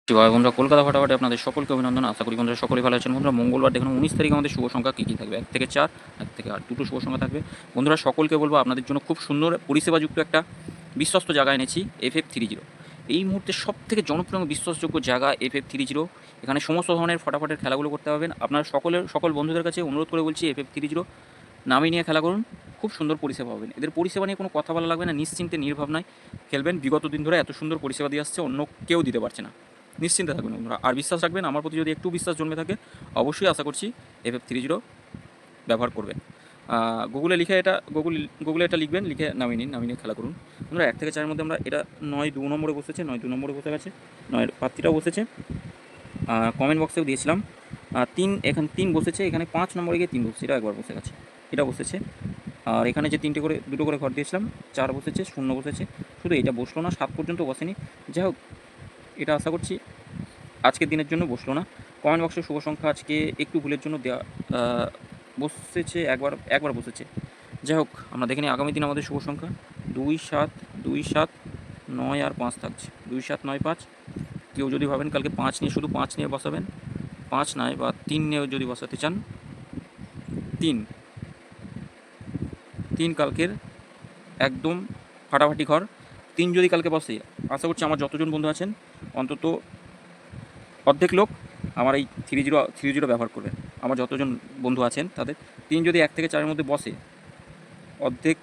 জয় বন্ধুরা, কলকাতা ফাটাফাটে আপনাদের সকলকে অভিনন্দন। আশা করি বন্ধুরা সকলেই ভালো আছেন। বন্ধুরা, মঙ্গলবার দেখুন 19 তারিখ আমাদের শুভ সংখ্যা কী কী থাকবে। 1 থেকে 4, 1 থেকে 8 দুটো শুভ সংখ্যা থাকবে। বন্ধুরা, সকলকে বলবো আপনাদের জন্য খুব সুন্দর পরিষেবাযুক্ত একটা বিশ্বস্ত জায়গা এনেছি, FF30। এই মুহূর্তে সবথেকে জনপ্রিয় এবং বিশ্বাসযোগ্য জায়গা FF30। এখানে সমস্ত ধরনের ফটাফটের খেলাগুলো করতে পারবেন। আপনারা সকল বন্ধুদের কাছে অনুরোধ করে বলছি, FF30 নামিয়ে নিয়ে খেলা করুন। খুব সুন্দর পরিষেবা পাবেন। এদের পরিষেবা নিয়ে কোনো কথা বলা লাগবে না, নিশ্চিন্তে নির্ভাবনায় খেলবেন। বিগত দিন ধরে এত সুন্দর পরিষেবা দিয়ে আসছে, অন্য কেউ দিতে পারছে না। নিশ্চিন্তে থাকবেন বন্ধুরা, আর বিশ্বাস রাখবেন। আমার প্রতি যদি একটু বিশ্বাস জন্মে থাকে, অবশ্যই আশা করছি FF30 ব্যবহার করবেন। গুগলে লিখে গুগলে এটা লিখবেন, লিখে নামিয়ে নিয়ে খেলা করুন। বন্ধুরা, 1 থেকে 4-এর মধ্যে আমরা এটা 9-2 নম্বরে বসেছে, 9-2 নম্বরে বসে গেছে, 9-এর পাত্রীটাও বসেছে। কমেন্ট বক্সেও দিয়েছিলাম 3, এখানে 3 বসেছে, এখানে 5 নম্বরে গিয়ে 3 বসেছে, এটা একবার বসে গেছে, এটা বসেছে। আর এখানে যে 3টে করে 2টো করে ঘর দিয়েছিলাম, 4 বসেছে, 0 বসেছে। শুধু এটা বসলো না, 7 পর্যন্ত বসেনি। যাই হোক, এটা আশা করছি আজকের দিনের জন্য বসলো না। কমেন্ট বক্সে শুভ সংখ্যা আজকে একটু ভুলের জন্য দেওয়া বসেছে, একবার বসেছে। যাই হোক, আমরা দেখে নিই আগামী দিন আমাদের শুভ সংখ্যা 2, 7, 2, 7, 9 আর 5 থাকছে। 2, 7, 9, 5। কেউ যদি ভাবেন কালকে 5 নিয়ে, শুধু 5 নিয়ে বসাবেন, 5 নয়, বা 3 নিয়েও যদি বসাতে চান, 3 কালকের একদম ফাটাফাটি ঘর। 3 যদি কালকে বসে, আশা করছি আমার যতজন বন্ধু আছেন অন্তত অর্ধেক লোক আমার এই 30 ব্যবহার করবেন। আমার যতজন বন্ধু আছেন তাদের 3 যদি 1 থেকে 4-এর মধ্যে বসে, অর্ধেক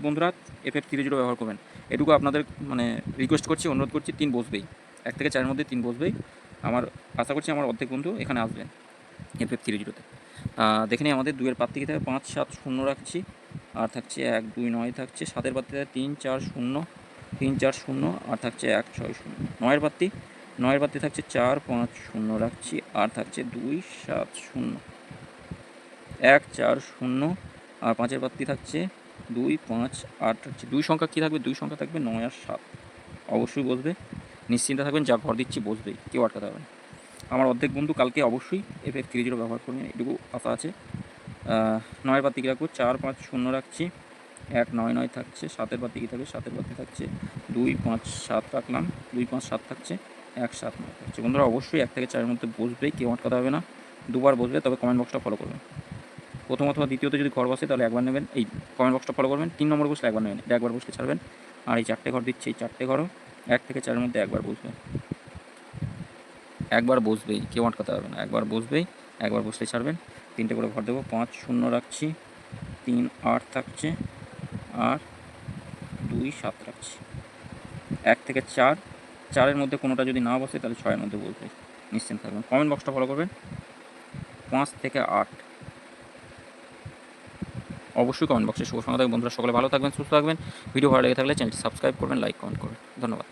বন্ধুরা FF30 ব্যবহার করবেন। এটুকু আপনাদের রিকোয়েস্ট করছি, অনুরোধ করছি। 3 বসবেই, 1 থেকে 4-এর মধ্যে 3 বসবেই। আশা করছি আমার অর্ধেক বন্ধু এখানে আসবেন FF30-তে। দেখে নিই আমাদের 2-এর পাত্তি থেকে 5, 7, 0 রাখছি, আর থাকছে 1, 2, 9 থাকছে। 7-এর পাত্তি 3, 4, 0, 3, 4, 0, আর থাকছে 1, 6, 0। 9-এর পাত্তি থাকছে 4, 5, 0 রাখছি, আর থাকছে 2, 7, 0, 1, 4, 0, আর 5-এর পাত্তি থাকছে 2, 5, 8 থাকছে। 2 সংখ্যা কী থাকবে? 2 সংখ্যা থাকবে 9 আর 7। অবশ্যই বসবে, নিশ্চিন্তে থাকবেন, যা ঘর দিচ্ছি বসবেই, কেউ আটকাতে হবে না। আমার অর্ধেক বন্ধু কালকে অবশ্যই FF30 ব্যবহার করবেন, এটুকু আশা আছে। 9-এর পাত্তি কী রাখবো? 4, 5, 0 রাখছি, 1, 9, 9 থাকছে। 7-এর পাত্তি কী থাকবে? 7-এর পাত্তি থাকছে 2, 5, 7 রাখলাম, 2, 5, 7 থাকছে, 1, 7, 9 থাকছে। বন্ধুরা, অবশ্যই 1 থেকে 4-এর মধ্যে বসবেই, কেউ আটকাতে হবে না। দুবার বসবে, তবে কমেন্ট বক্সটা ফলো করবেন। প্রথম অথবা দ্বিতীয়তে যদি ঘর বসে তাহলে একবার নেবেন, এই কমেন্ট বক্সটা ফলো করবেন। 3 নম্বরে বসলে একবার নেবেন, এটা একবার বসলে ছাড়বেন। আর এই 4টে ঘর দিচ্ছে, এই 4টে ঘরও 1 থেকে 4-এর মধ্যে একবার বসবেই, কেউ আটকাতে হবে না। একবার বসলে ছাড়বেন। 3টে করে ঘর দেবো। 5, 0 রাখছি, 3, 8 থাকছে, আর 2, 7 রাখছি। 1 থেকে 4-এর মধ্যে কোনোটা যদি না বসে তাহলে 6-এর মধ্যে বসবে, নিশ্চিন্ত থাকবেন। কমেন্ট বক্সটা ফলো করবেন। 5 থেকে 8 অবশ্যই কমেন্ট বক্সে শুভ সংখ্যা থাকবে। বন্ধুরা, সকলে ভালো থাকবেন, সুস্থ থাকবেন। ভিডিও ভালো লেগে থাকলে চ্যানেলটি সাবস্ক্রাইব করবেন, লাইক কমেন্ট করবেন। ধন্যবাদ।